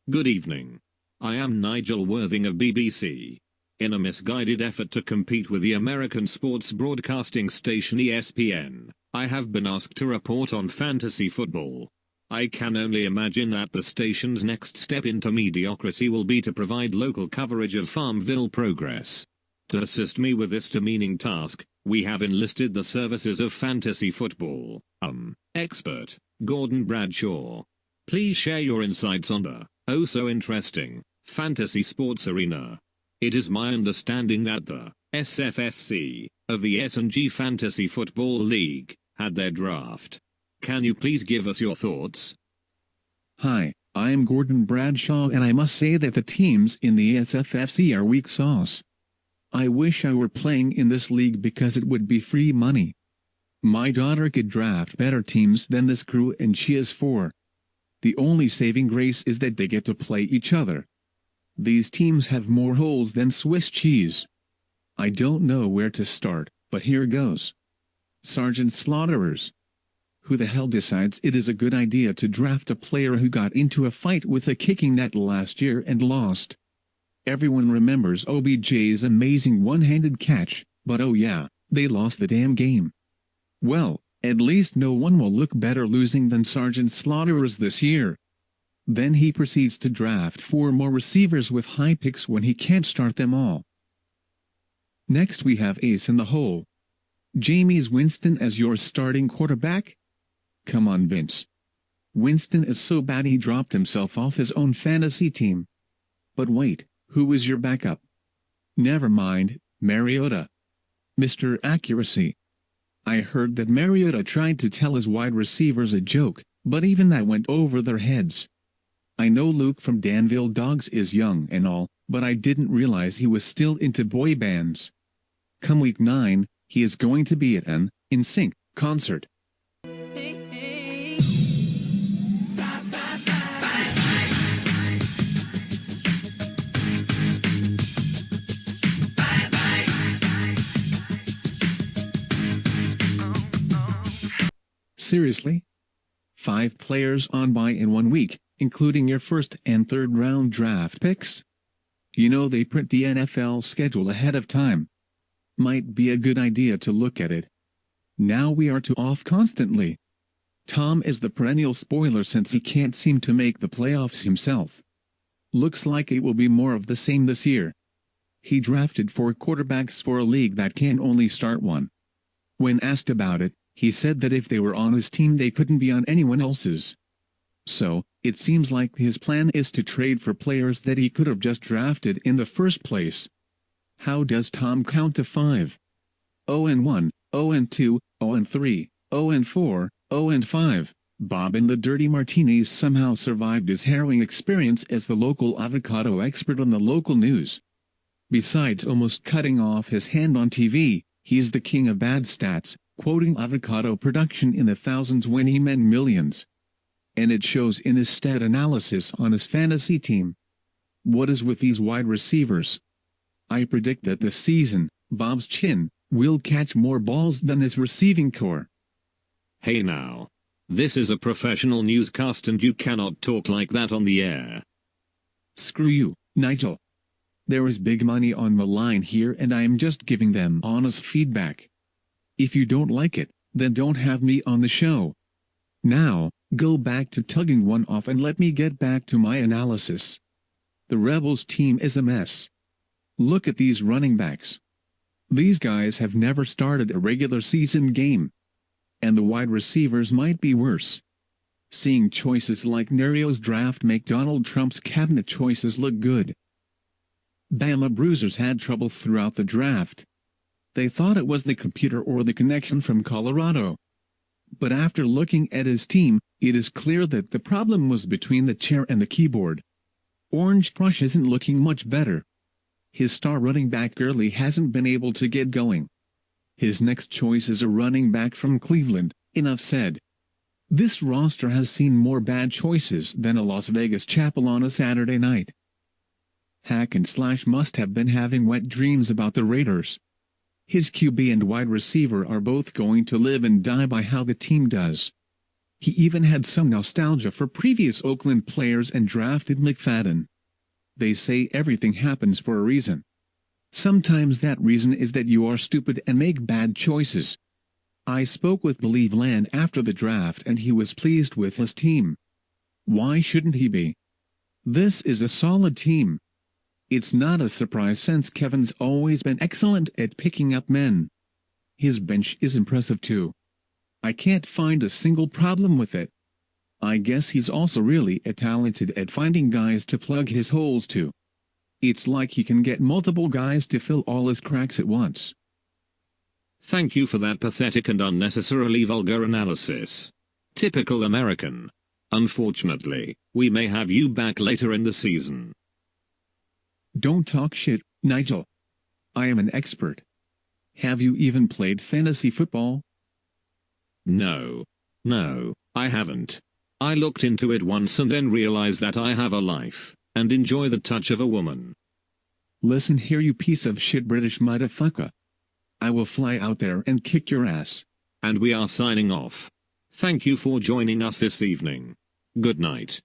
Good evening. I am Nigel Worthing of BBC. In a misguided effort to compete with the American sports broadcasting station ESPN, I have been asked to report on fantasy football. I can only imagine that the station's next step into mediocrity will be to provide local coverage of Farmville progress. To assist me with this demeaning task, we have enlisted the services of fantasy football expert, Gordon Bradshaw. Please share your insights on the oh so interesting fantasy sports arena. It is my understanding that the SFFC of the S&G Fantasy Football League had their draft. Can you please give us your thoughts? Hi, I am Gordon Bradshaw and I must say that the teams in the SFFC are weak sauce. I wish I were playing in this league because it would be free money. My daughter could draft better teams than this crew and she is 4. The only saving grace is that they get to play each other. These teams have more holes than Swiss cheese. I don't know where to start, but here goes. Sergeant Slaughterers. Who the hell decides it is a good idea to draft a player who got into a fight with a kicking net last year and lost? Everyone remembers OBJ's amazing one-handed catch, but oh yeah, they lost the damn game. Well, at least no one will look better losing than Sergeant Slaughterers this year. Then he proceeds to draft 4 more receivers with high picks when he can't start them all. Next we have Ace in the hole. Jameis Winston as your starting quarterback? Come on Vince. Winston is so bad he dropped himself off his own fantasy team. But wait, who is your backup? Never mind, Mariota. Mr. Accuracy. I heard that Mariota tried to tell his wide receivers a joke, but even that went over their heads. I know Luke from Danville Dogs is young and all, but I didn't realize he was still into boy bands. Come week 9, he is going to be at an NSYNC concert. Seriously? 5 players on bye in 1 week, including your first and third round draft picks? You know they print the NFL schedule ahead of time. Might be a good idea to look at it. Now we are 2 off constantly. Tom is the perennial spoiler since he can't seem to make the playoffs himself. Looks like it will be more of the same this year. He drafted 4 quarterbacks for a league that can only start 1. When asked about it, he said that if they were on his team they couldn't be on anyone else's. So, it seems like his plan is to trade for players that he could have just drafted in the first place. How does Tom count to 5? 0-1, 0-2, 0-3, 0-4, 0-5. Bob and the Dirty Martinis somehow survived his harrowing experience as the local avocado expert on the local news. Besides almost cutting off his hand on TV, he is the king of bad stats, quoting avocado production in the thousands when he meant millions. And it shows in his stat analysis on his fantasy team. What is with these wide receivers? I predict that this season, Bob's chin will catch more balls than his receiving core. Hey now. This is a professional newscast and you cannot talk like that on the air. Screw you, Nigel. There is big money on the line here and I am just giving them honest feedback. If you don't like it, then don't have me on the show. Now, go back to tugging one off and let me get back to my analysis. The Rebels team is a mess. Look at these running backs. These guys have never started a regular season game. And the wide receivers might be worse. Seeing choices like Nerio's draft make Donald Trump's cabinet choices look good. Bama Bruisers had trouble throughout the draft. They thought it was the computer or the connection from Colorado. But after looking at his team, it is clear that the problem was between the chair and the keyboard. Orange Crush isn't looking much better. His star running back Gurley hasn't been able to get going. His next choice is a running back from Cleveland, enough said. This roster has seen more bad choices than a Las Vegas chapel on a Saturday night. Hack and Slash must have been having wet dreams about the Raiders. His QB and wide receiver are both going to live and die by how the team does. He even had some nostalgia for previous Oakland players and drafted McFadden. They say everything happens for a reason. Sometimes that reason is that you are stupid and make bad choices. I spoke with Believeland after the draft and he was pleased with his team. Why shouldn't he be? This is a solid team. It's not a surprise since Kevin's always been excellent at picking up men. His bench is impressive too. I can't find a single problem with it. I guess he's also really talented at finding guys to plug his holes to. It's like he can get multiple guys to fill all his cracks at once. Thank you for that pathetic and unnecessarily vulgar analysis. Typical American. Unfortunately, we may have you back later in the season. Don't talk shit, Nigel. I am an expert. Have you even played fantasy football? No, I haven't. I looked into it once and then realized that I have a life, and enjoy the touch of a woman. Listen here, you piece of shit British motherfucker. I will fly out there and kick your ass. And we are signing off. Thank you for joining us this evening. Good night.